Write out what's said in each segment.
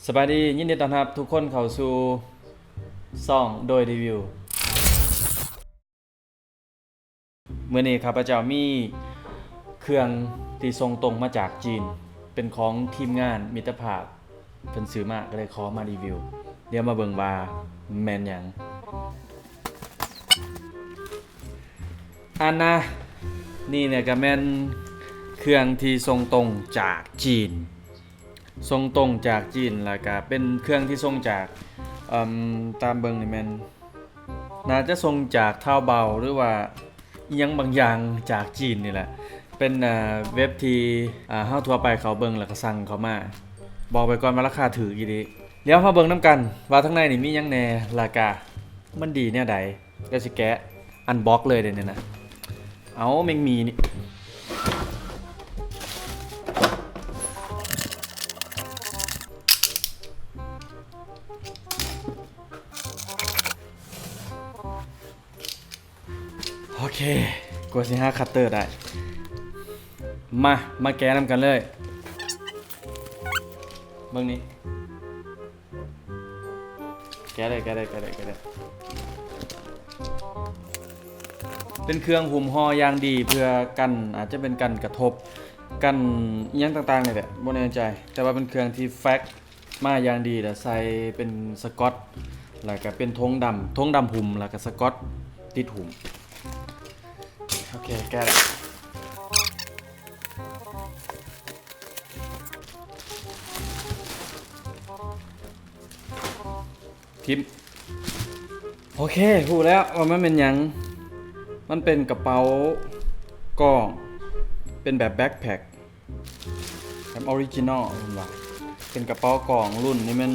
สบายดียินดีต้อนรับทุกคนเข้าสู่ซ่องโดยรีวิวมื้อนี้ข้าพเจ้ามีเครื่องที่ส่งตรงมาจากจีนเป็นของทีมงานมิตรภาพเพิ่นซื้อมาก็เลยขอมารีวิวเดี๋ยวมาเบิ่งว่าแม่นหยังอันนะนี่เนี่ยก็แม่นเครื่องที่ส่งตรงจากจีนส่งตรงจากจีนแล้วก็เป็นเครื่องที่ส่งจากตามเบิ่งนี่แม่นน่าจะส่งจากเท่าเบาหรือว่าอิหยังบางอย่างจากจีนนี่แหละเป็นเว็บที่เฮาทั่วไปเขาเบิ่งแล้วก็สั่งเขามาบอกไปก่อนว่าราคาถูกอีหลีเดี๋ยวมาเบิ่งนำกันว่าข้างในนี่มีหยังแหน่ราคามันดีแนวใดเดี๋ยวสิแกะอันบ็อกเลยเด้เนี่ยนะเอาแม่งมีนี่โอเคกว่าสิหาคัตเตอร์ได้มาแกะนำกันเลยเบิ่งนี้แกะได้เป็นเครื่องหุ้มห่ออย่างดีเพื่อกันอาจจะเป็นกันกระทบกันอิหยังต่างๆนี่แหละบ่แน่ใจแต่ว่าเป็นเครื่องที่แฟกมาอย่างดีแล้วใส่เป็นสกอตแล้วก็เป็นธงดำหุ้มแล้วก็สกอตติดหุ้มโอเคแกะได้พิมพ์โอเครู้แล้วว่ามันเป็นหยังมันเป็นกระเป๋ากล้องเป็นแบบแบ็คแพ็คแบบออริจินอลคุณว่าเป็นกระเป๋ากล้องรุ่นนี่มัน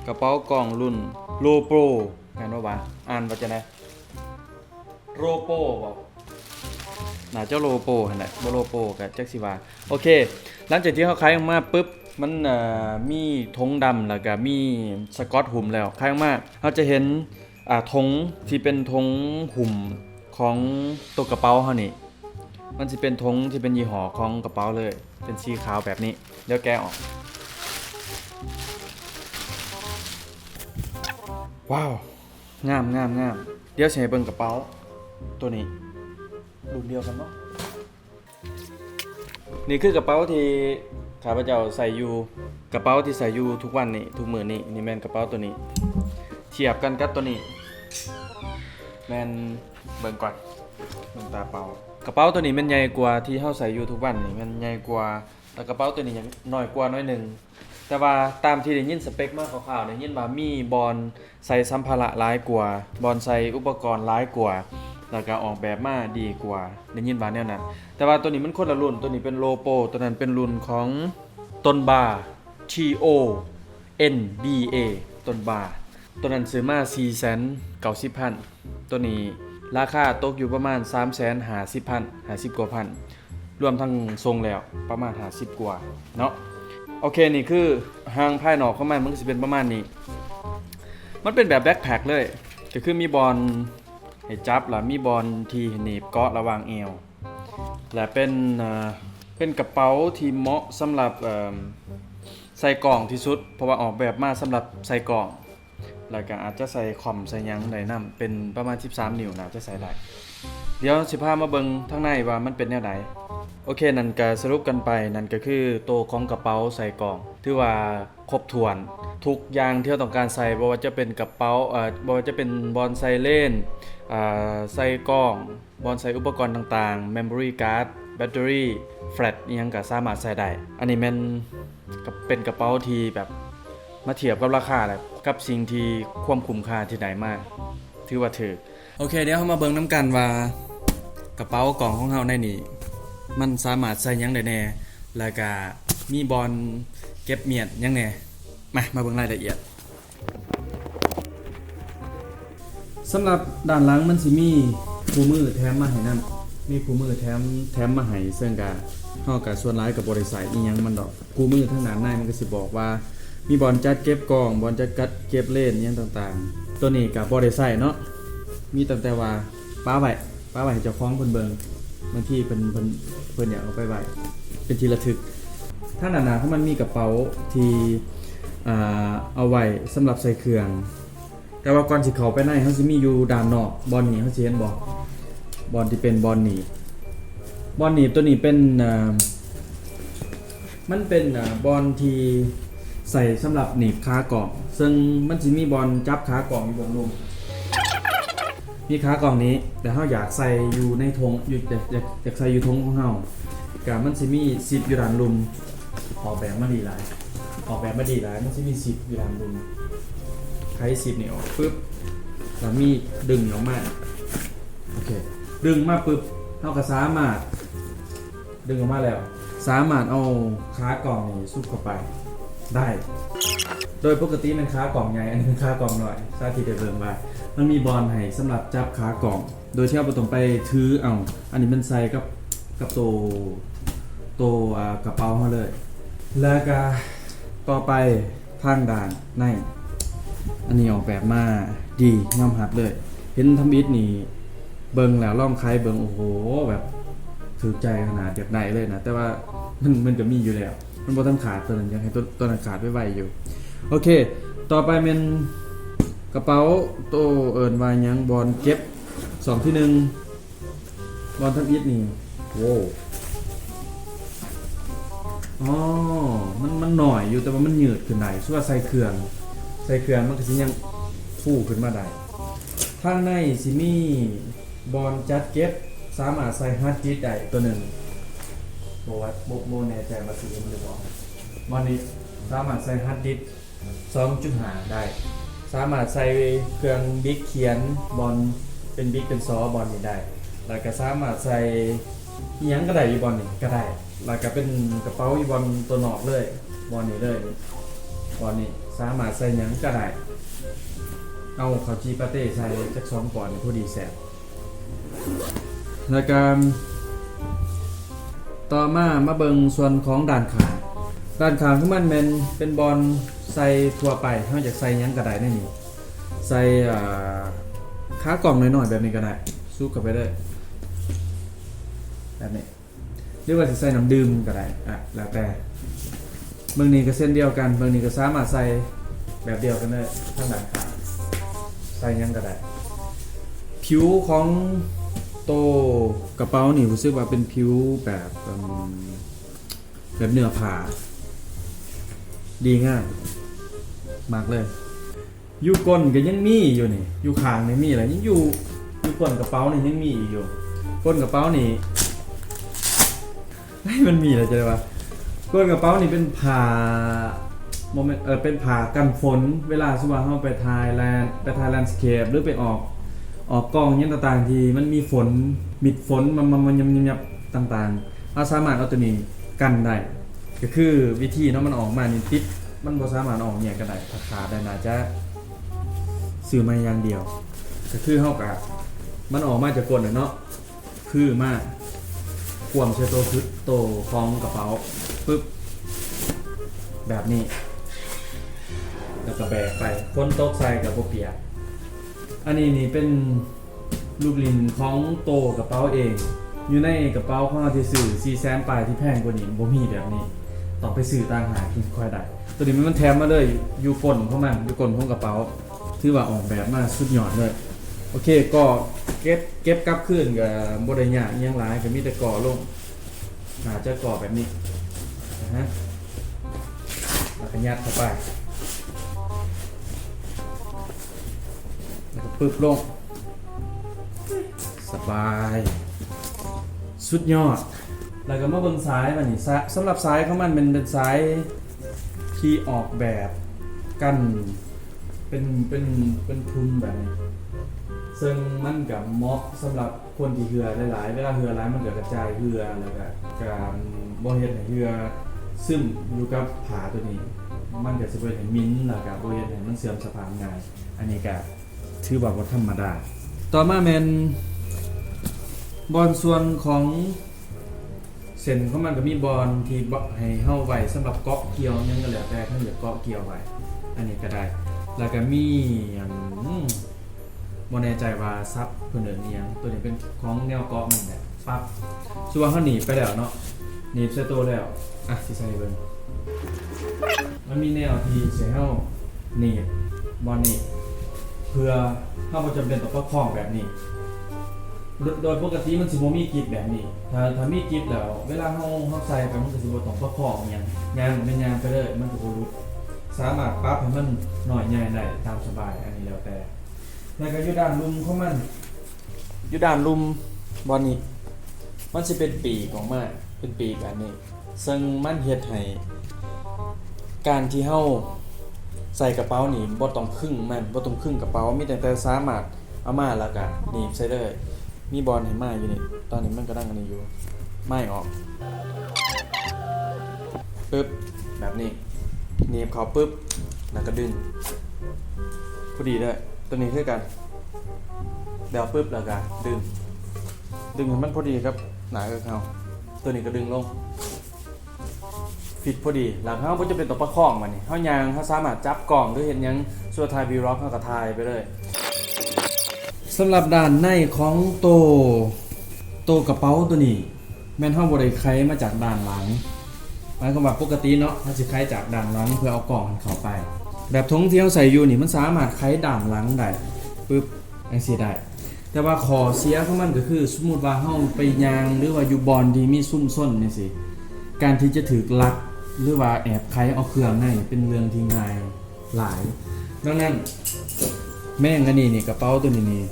กระเป๋ากล้องรุ่นโลโปรแม่นบ่วะอ่านว่าจะไดโลโปบ่น่าจะโลโปหั่นแหละบ่โลโปก็จักสิว่าโอเคหลังจากที่เขาขายออกมาปึ๊บมันมีธงดำแล้วก็มีสกอตหุ้มแล้วขายออกมาเราจะเห็นธงที่เป็นธงหุ้มของตัวกระเป๋าเฮานี่มันสิเป็นธงที่เป็นยี่ห้อของกระเป๋าเลยเป็นสีขาวแบบนี้เดี๋ยวแกะออกว้าวงามเดี๋ยวสิให้เบิ่งกระเป๋าตัวนี้รุ่นเดียวกันเนาะนี่คือกระเป๋าที่ข้าพเจ้าใส่อยู่กระเป๋าที่ใส่อยู่ทุกวันนี่ทุกมื้อนี่แม่นกระเป๋าตัวนี้เทียบกันกับตัวนี้แม่นเบิ่งก่อนเบิ่งตาเปล่ากระเป๋าตัวนี้มันใหญ่กว่าที่เฮาใส่อยู่ทุกวันนี่มันใหญ่กว่าแล้วกระเป๋าตัวนี้ยังน้อยกว่าน้อยนึงแต่ว่าตามที่ได้ยินสเปคมาคร่าวๆได้ยินว่ามีบอลใส่สัมภาระหลายกว่าบอลใส่อุปกรณ์หลายกว่าแล้วก็ออกแบบมาดีกว่าได้ยินว่าแนวนั้นแต่ว่าตัวนี้มันคนละรุ่นตัวนี้เป็นโลโปตัวนั้นเป็นรุ่นของต้นบา TO NBA ต้นบาตัวนั้นซื้อมา490,000ตัวนี้ราคาตกอยู่ประมาณ 350,000 50กว่าพันรวมทั้งทรงแล้วประมาณ50กว่าเนาะโอเคนี่คือหางภายนอกของมันก็สิเป็นประมาณนี้มันเป็นแบบแบ็คแพ็คเลยก็คือมีบอลให้จับแล้วมีบอลที่หนีบเกาะระหว่างเอวและเป็นกระเป๋าที่เหมาะสำหรับใส่กล่องที่สุดเพราะว่าออกแบบมาสำหรับใส่กล่องแล้วก็อาจจะใส่คอมใส่หยังได้นำเป็นประมาณ13นิ้วน่าจะใส่ได้เดี๋ยวสิพามาเบิ่งข้างในว่ามันเป็นแนวใดโอเคนั่นก็สรุปกันไปนั่นก็คือตัวของกระเป๋าใส่กล่องถือว่าครบถ้วนทุกอย่างที่เราต้องการใส่บ่ว่าจะเป็นกระเป๋าบ่ว่าจะเป็นบอลใส่เล่นใส่กล้องบอลใส่อุปกรณ์ต่างๆ memory card แบตเตอรี่แฟลชอีหยังก็สามารถใส่ได้อันนี้มันเป็นกระเป๋าที่แบบมาเทียบกับราคาแหละกับสิ่งที่ความคุ้มค่าที่ได้มากถือว่าถือโอเคเดี๋ยวเรามาเบิ่งน้ำกันว่ากระเป๋ากล่องของเราในนี้มันสามารถใส่หยังได้แน่แล้วก็มีบอลเก็บเมียดหยังแน่มาเบิ่งรายละเอียดสำหรับด้านหลังมันสิมีคู่มือแถมมาให้นำมีคู่มือแถมมาให้ซึ่งก็เฮาก็ส่วนหลายก็บ่ได้ใส่อีหยังมันดอกคู่มือทั้งด้านในมันก็สิบอกว่ามีบอลจัดเก็บกล่องบอลจัดเก็บเล่นอหยังต่างๆตัวนี้ก็บ่ได้ใส่เนาะมีแต่ว่าป้าไว้ให้เจ้าของเพิ่นเบิ่งบางทีเพิ่นอยากเอาไปไว้เป็นที่ระทึกถ้าหนาๆเพราะมันมีกระเป๋าที่ เอาไว้สำหรับใส่เครื่อง แต่ว่าก่อนสิเข้าไปในเขาสิมีอยู่ด้านนอกบอลนี่เขาสิเห็นบ่บอลที่เป็นบอลหนีบบอลหนีบตัวนี้เป็นมันเป็นบอลที่ใส่สำหรับหนีบขากล่องซึ่งมันสิมีบอลจับขากล่องอยู่บนลุ่มมีขากล่องนี้แต่เฮาอยากใส่อยู่ในธงอยู่อยากใส่อยู่ธงของเฮาก็มันสิมี10อยู่ด้านลุ่มออกแบบมาดีหลายมันสิมี10อยู่ด้านลุ่มไข10นี่ออกปึ๊บแล้วมีดึงออกมาโอเคดึงมาปึ๊บเฮาก็สามารถดึงออกมาแล้วสามารถเอาขากล่องนี่ซุกเข้าไปได้โดยปกติมันขากล่องใหญ่อันนี้เป็นขากล่องหน่อยสาธิตได้เบิ่งว่ามันมีบอลให้สำหรับจับขากล่องโดยที่เราบ่ต้องไปถือเอาอันนี้มันใส่กับตัวกระเป๋าเฮาเลยแล้วก็ต่อไปทางด่านในอันนี้ออกแบบมาดียอมรับเลยเห็นทำอิฐนี่เบิ่งแล้วลองคล้ายเบิ่งโอ้โหแบบถูกใจขนาดอยากได้เลยนะแต่ว่ามันก็มีอยู่แล้วมันบ่ต้องขาดตัวนั้นยังให้ตัวนั้นขาดไว้อยู่โอเคต่อไปเป็นกระเป๋าโตเอิ้นว่าหยังบอลเก็บ2ที่1บอลทำอิฐนี่โว้อ๋อมันหน่อยอยู่แต่ว่ามันยืดขึ้นได้ส่วนใส่เครื่องมันก็สิยังฟูขึ้นมาได้ทางในสิมีบอลจัดเก็บสามารถใส่ฮาร์ดดิสก์ได้ตัวหนึ่งโบแน่ใจว่าสิมันหรือเปล่าบอลนี้สามารถใส่ฮาร์ดดิสก์ 2.5 ได้สามารถใส่เครื่องบิ๊กเขียนบอลเป็นบิ๊กเป็นซอบอลนี่ได้แล้วก็สามารถใส่อิหยังก็ได้อยู่บอลนี่ก็ได้แล้วก็เป็นกระเป๋าอยู่บอลตัวนอกเลยบอลนี่เลยบอลนี่สามารถใส่หยังก็ได้เอาข้าวจีปาเต้ใส่จัก2 ก่อนพอดีแซ่บแล้วก็ต่อมาเบิ่งส่วนของด้านข้างของมันเป็นบอลใส่ทั่วไปเฮาอยากใส่หยังก็ได้ในนี้ใส่ขากล่องน้อยๆแบบนี้ก็ได้ซุกเข้าไปได้แบบนี้หรือว่าสิใส่น้ำดื่มก็ได้แล้วแต่เบิ่งนี้ก็เส้นเดียวกันเบิ่งนี้ก็สามารถใส่แบบเดียวกันได้ทั้งด้านข้างใส่หยังก็ได้ผิวของโตกระเป๋านี่รู้สึกว่าเป็นผิวแบบเนื้อผ้าดีง่ายมากเลยอยู่ก้นก็ยังมีอยู่นี่อยู่ข้างนี่มีอะไรยังอยู่ก้นกระเป๋านี่ยังมีอีกอยู่ก้นกระเป๋านี่มันมีอะไรจะได้วะก้นกระเป๋านี่เป็นผ้าเป็นผ้ากันฝนเวลาสมมุติว่าเฮาไปถ่ายแลนด์สเคปหรือไปออกกล้องอย่างต่างๆที่มันมีฝนมิดฝนมันยับต่างๆเราสามารถเอาตัวนี้กันได้ก็คือวิธีเนาะมันออกมานี่ติดมันบ่สามารถออกเนี่ยก็ได้ถ้าขาดได้น่าจะซื้อมาอย่างเดียวก็คือเฮาก็มันออกมาจากก้นเนาะคือมาควมเชื้อโตของกระเป๋าปึ๊บแบบนี้แล้วก็แบกไปฝนตกใส่กับบ่เปียกอันนี้นี่เป็นรูปลิ้นของโตกระเป๋าเองอยู่ในกระเป๋าของเราที่ซื้อ400,000 ปลายที่แพงกว่านี้บ่มีแบบนี้ต้องไปซื้อต่างหากที่ค่อยได้ตัวนี้มันแถมมาเลยอยู่ก้นของมันอยู่ก้นของกระเป๋าถือว่าออกแบบมาสุดยอดเลยโอเคก็เก็บกลับคืนก็บ่ได้ยากอิหยังหลายก็มีแต่ก่อลงน่าจะก่อแบบนี้นะฮะแล้วก็ยัดเข้าไปแล้วก็ปึ๊บลงสบายสุดยอดแล้วก็มาเบิ่งซ้ายมันนี่สำหรับซ้ายของมันเป็นซ้ายที่ออกแบบกันเป็นทุนแบบนี้ซึ่งมันกับเหมาะสำหรับคนที่เหือหลายๆเวลาเหือหลายมันก็กระจายเหือแล้วก็การบ่เฮ็ดให้เหือซึมอยู่กับผาตัวนี้มันก็สิบ่เฮ็ดให้มิ้นแล้วก็บ่เฮ็ดให้มันเสื่อมสภาพง่ายอันนี้ก็ถือว่าบ่ธรรมดาต่อมาแม่นบอลส่วนของเส้นของมันก็มีบอลที่ให้เฮาไว้สำหรับเกาะเกี่ยวหยังก็แล้วแต่ถ้าอยากเกาะเกี่ยวไว้อันนี้ก็ได้แล้วก็มีบ่แน่ใจว่าซับเพิ่นเอิ้นอิหยังตัวนี้เป็นของแนวเกาะมันแหละปั๊บส่วนเฮาหนีบไปแล้วเนาะหนีบใส่ตัวแล้วสิใส่เบิ่งมันมีแนวที่สิให้เฮา นี่บอลนี่เพื่อถ้ามันจำเป็นต้องประคองแบบนี้โดยปกติมันสิบ่มีกิฟแบบนี้ถ้ามีกิฟแล้วเวลาเฮาใส่ไปมันก็สิบ่ต้องประคองหยังยางเป็นยางไปเลยมันก็บ่หลุดสามารถปรับให้มันน้อยใหญ่ได้ตามสบายอันนี้แล้วแต่แล้วก็อยู่ด้านลุมของมันอยู่ด้านลุมบอลนี่มันสิเป็นปีกออกมาเป็นปีกอันนี้ซึ่งมันเฮ็ดให้การที่เฮาใส่กระเป๋านี่บ่ต้องครึ่งมันบ่ต้องครึ่งกระเป๋ามีแต่สามารถเอามาแล้วก็หนีบใส่เลยมีบอลให้มาอยู่นี่ตอนนี้มันก็ดังอันนี้อยู่ไม่ออกปึ๊บแบบนี้หนีบเขาปึ๊บแล้วก็ดึงพอดีด้วยตัวนี้คือกันเดี๋ยวปึ๊บแล้วก็ดึงให้มันพอดีครับหนากับเขาตัวนี้ก็ดึงลงฟิตพอดีหลังเขาก็จะเป็นตัวประคองมันนี่เขายางเขาสามารถจับกล่องหรือเห็นยังส่วนทายวีร็อกเขาก็ทายไปเลยสำหรับด้านในของโตกระเป๋าตัวนี้แม่นเฮาบ่ได้ไขมาจากด้านหลังหมายความว่าปกติเนาะถ้าสิไขจากด้านหลังเพื่อเอากล่องมันเข้าไปแบบถุงที่เฮาใส่อยู่นี่มันสามารถไขด้านหลังได้ปึ๊บจังซี่ได้แต่ว่าข้อเสียของมันก็คือสมมุติว่าเฮาไปยางหรือว่าอยู่บอนที่มีซุ่มซ่นจังซี่การที่จะถูกลักหรือว่าแอบไขเอาเครื่องในเป็นเรื่องที่ง่ายหลายดังนั้นแม่งอันนี้นี่กระเป๋าตัวนี้นี่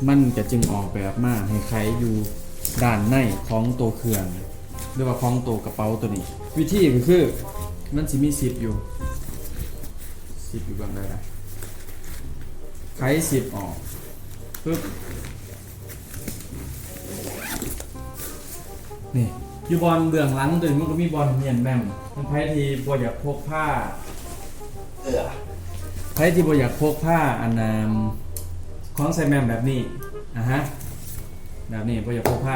มันจะจึงออกแบบมาให้ไขอยู่ด้านในของตัวเครื่องหรือว่าของตัวกระเป๋าตัวนี้วิธีก็คือมันสิมีซิปอยู่บางได้นะไขซิปออกปึ๊บนี่อยู่บอลเบื้องหลังตัวนี้มันก็มีบอลเมียนแม่มมันไพ่ที่บ่อยากพกผ้าไพ่ที่บ่อยากพกผ้าอันของใส่แม่มแบบนี้ฮะแบบนี้บ่อยากพกผ้า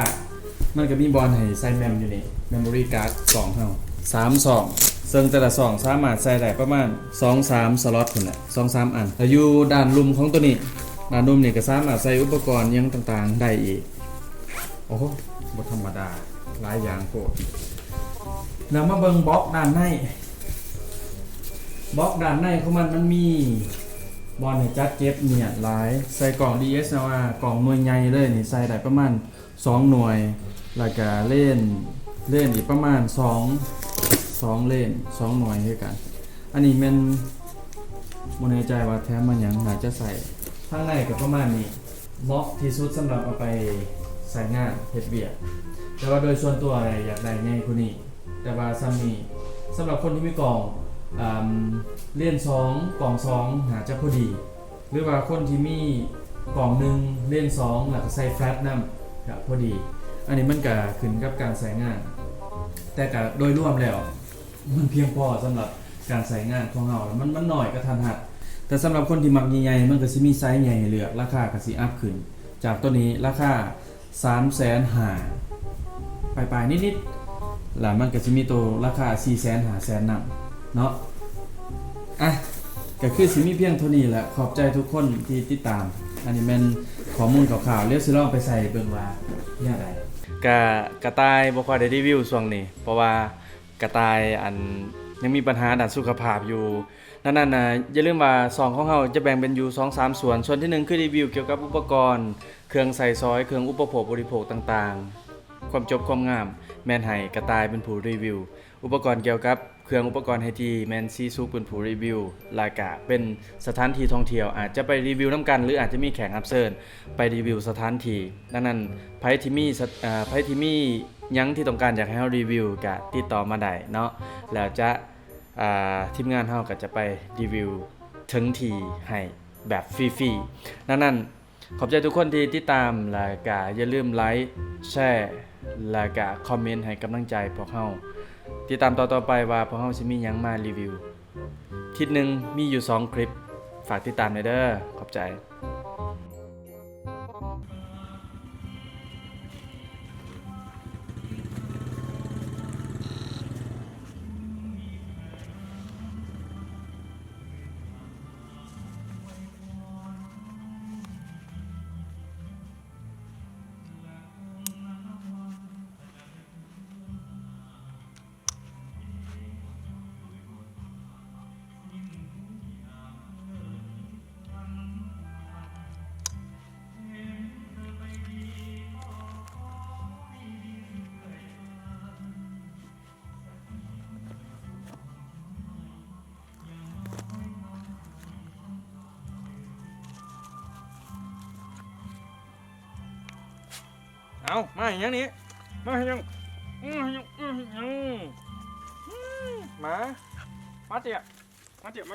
มันก็มีบอลให้ใส่แม่มอยู่นี่ memory card 2เท่า3 2ซึ่งแต่ละ2สามารถใส่ได้ประมาณ 2-3 สล็อตพุ่นแหละ 2-3 อันแล้วอยู่ด้านลุ่มของตัวนี้ด้านลุ่มนี่ก็สามารถใส่อุปกรณ์ยังต่างๆได้อีกโอ้โหบ่ธรรมดาหลายอย่างโคตรแล้วมาเบิ่งบล็อกด้านในของมันมีบอลให้จัดเก็บเนี่ยหลายใส่กล่อง DSLR กล่องหน่วยใหญ่เลยนี่ใส่ได้ประมาณ2หน่วยแล้วก็เล่นอีกประมาณ2เล่น2หน่วยด้วยกันอันนี้มันบ่แน่ใจว่าแท้มันหยังน่าจะใส่ข้างในก็ประมาณนี้เหมาะที่สุดสำหรับเอาไปใส่งานเฮ็ดเวียกแต่ว่าโดยส่วนตัวอะไรอยากได้ง่ายกว่านี้แต่ว่าซ้ำนี้สำหรับคนที่มีกล่องเล่น2กล่อง2หาจะพอดีหรือว่าคนที่มีกล่อง1เล่น2แล้วก็ใส่แฟลชนำก็พอดีอันนี้มันก็ขึ้นกับการใช้งานแต่ก็โดยรวมแล้วมันเพียงพอสำหรับการใช้งานของเรามันน้อยกระทันหันแต่สำหรับคนที่มักใหญ่ๆมันก็สิมีไซส์ใหญ่ให้เลือกราคาก็สิอัพขึ้นจากตัวนี้ราคา350,000ปลายๆนิดๆแล้วมันก็สิมีตัวราคา450,000นำเนาะอ่ะก็คือสิมีเพียงเท่านี้แหละขอบใจทุกคนที่ติดตามอันนี้เป็นข้อมูลข่าวๆเรียกสิลองไปใส่เบิ่งว่าเนี่ยใดกระต่ายบ่ค่อยได้รีวิวช่วงนี้เพราะว่ากระต่ายอันยังมีปัญหาด้านสุขภาพอยู่นั่นน่ะอย่าลืมว่า2ของเฮาจะแบ่งเป็นอยู่ 2-3 ส่วนที่1คือรีวิวเกี่ยวกับอุปกรณ์เครื่องใส่ซอยเครื่องอุปโภคบริโภคต่างๆความจบความงามแม่นให้กระต่ายเป็นผู้รีวิวอุปกรณ์เกี่ยวกับเครื่องอุปกรณ์ไฮทีแมนซีซุกเป็นผู้รีวิวรายการเป็นสถานที่ท่องเที่ยวอาจจะไปรีวิวน้ำกันหรืออาจจะมีแขกรับเชิญไปรีวิวสถานที่ดังนั้นไผที่มียังที่ต้องการอยากให้เฮารีวิวก็ติดต่อมาได้เนาะแล้วจะทีมงานเฮาก็จะไปรีวิวถึงที่ให้แบบฟรีๆดังนั้นขอบใจทุกคนที่ติดตามแล้วก็อย่าลืมไลค์แชร์แล้วก็คอมเมนต์ให้กำลังใจพวกเฮาติดตามต่อไปว่าพวกเฮาสิมีหยังมารีวิวทิศนึงมีอยู่2คลิปฝากติดตามเด้อขอบใจ เอามาอย่างนี้มาอย่างมาเตี๋ยมาเตี๋ย